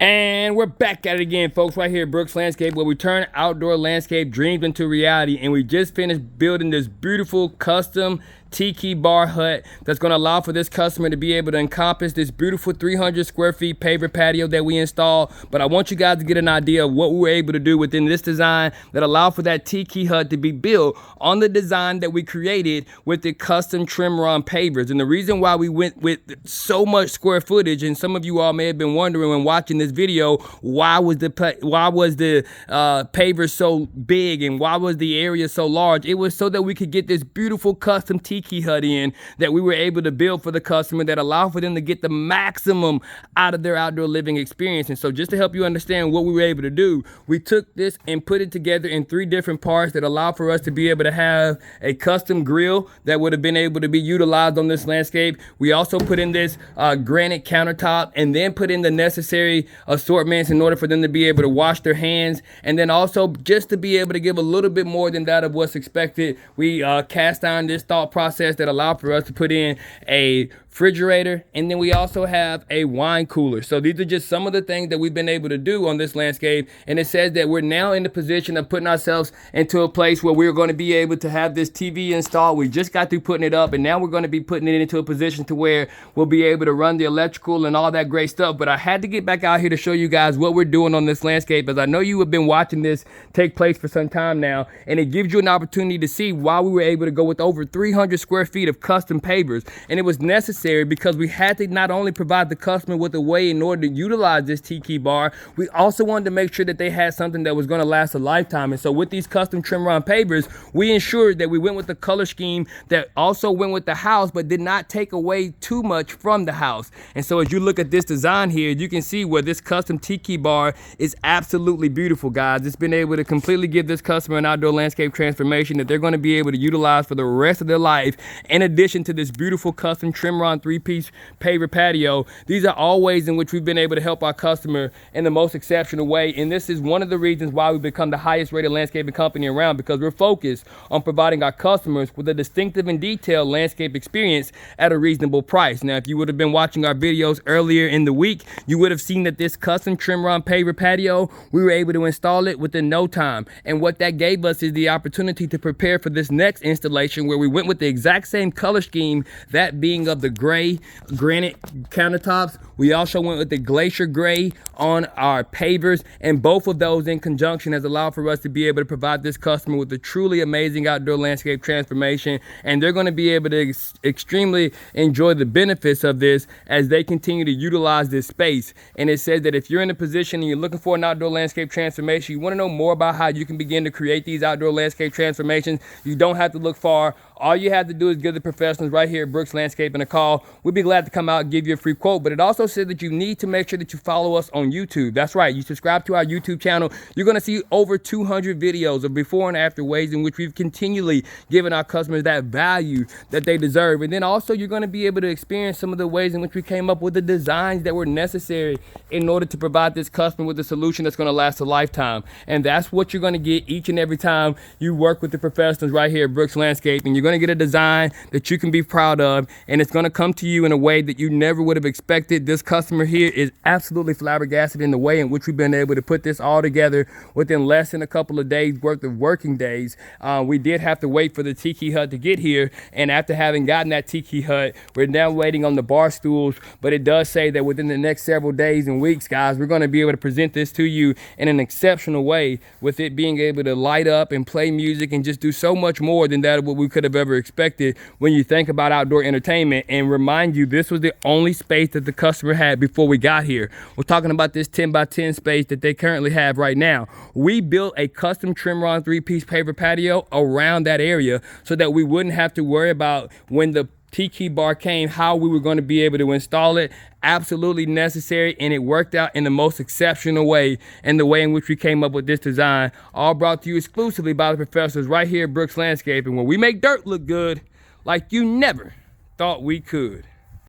And we're back at it again, folks, right here at Brooks Landscape, where we turn outdoor landscape dreams into reality. And we just finished building this beautiful custom tiki bar hut that's going to allow for this customer to be able to encompass this beautiful 300 square feet paver patio that we installed. But I want you guys to get an idea of what we were able to do within this design that allowed for that tiki hut to be built on the design that we created with the custom Tremron pavers. And the reason why we went with so much square footage, and some of you all may have been wondering when watching this video, why was the paver so big and why was the area so large? It was so that we could get this beautiful custom tiki hut in that we were able to build for the customer that allowed for them to get the maximum out of their outdoor living experience. And so just to help you understand what we were able to do, we took this and put it together in 3 different parts that allow for us to be able to have a custom grill that would have been able to be utilized on this landscape. We also put in this granite countertop and then put in the necessary assortments in order for them to be able to wash their hands. And then also just to be able to give a little bit more than that of what's expected, we cast iron this thought process that allowed for us to put in a refrigerator, and then we also have a wine cooler. So these are just some of the things that we've been able to do on this landscape, and it says that we're now in the position of putting ourselves into a place where we're going to be able to have this TV installed. We just got through putting it up, and now we're going to be putting it into a position to where we'll be able to run the electrical and all that great stuff. But I had to get back out here to show you guys what we're doing on this landscape, as I know you have been watching this take place for some time now, and it gives you an opportunity to see why we were able to go with over 300 square feet of custom pavers. And it was necessary because we had to not only provide the customer with a way in order to utilize this tiki bar, we also wanted to make sure that they had something that was going to last a lifetime. And so with these custom Tremron pavers, we ensured that we went with the color scheme that also went with the house, but did not take away too much from the house. And so as you look at this design here, you can see where this custom tiki bar is absolutely beautiful, guys. It's been able to completely give this customer an outdoor landscape transformation that they're going to be able to utilize for the rest of their life. In addition to this beautiful custom Tremron 3-piece paver patio, these are all ways in which we've been able to help our customer in the most exceptional way. And this is one of the reasons why we've become the highest rated landscaping company around, because we're focused on providing our customers with a distinctive and detailed landscape experience at a reasonable price. Now, if you would have been watching our videos earlier in the week, you would have seen that this custom Tremron paver patio, we were able to install it within no time. And what that gave us is the opportunity to prepare for this next installation, where we went with the exact same color scheme, that being of the gray granite countertops. We also went with the glacier gray on our pavers, and both of those in conjunction has allowed for us to be able to provide this customer with a truly amazing outdoor landscape transformation. And they're going to be able to extremely enjoy the benefits of this as they continue to utilize this space. And it says that if you're in a position and you're looking for an outdoor landscape transformation, you want to know more about how you can begin to create these outdoor landscape transformations, you don't have to look far. All you have to do is give the professionals right here at Brooks Landscaping a call. We'd be glad to come out and give you a free quote. But it also says that you need to make sure that you follow us on YouTube. That's right. You subscribe to our YouTube channel. You're going to see over 200 videos of before and after ways in which we've continually given our customers that value that they deserve. And then also you're going to be able to experience some of the ways in which we came up with the designs that were necessary in order to provide this customer with a solution that's going to last a lifetime. And that's what you're going to get each and every time you work with the professionals right here at Brooks Landscaping. You're going to get a design that you can be proud of, and it's going to come to you in a way that you never would have expected. This customer here is absolutely flabbergasted in the way in which we've been able to put this all together within less than a couple of days worth of working days. We did have to wait for the tiki hut to get here, and after having gotten that tiki hut, we're now waiting on the bar stools. But it does say that within the next several days and weeks, guys, we're going to be able to present this to you in an exceptional way, with it being able to light up and play music and just do so much more than that of what we could have ever expected when you think about outdoor entertainment. And remind you, this was the only space that the customer had before we got here. We're talking about this 10 by 10 space that they currently have right now. We built a custom Tremron 3-piece paver patio around that area so that we wouldn't have to worry about when the tiki bar came, how we were going to be able to install it. Absolutely necessary, and it worked out in the most exceptional way, and the way in which we came up with this design, all brought to you exclusively by the professionals right here at Brooks Landscaping, where we make dirt look good like you never thought we could.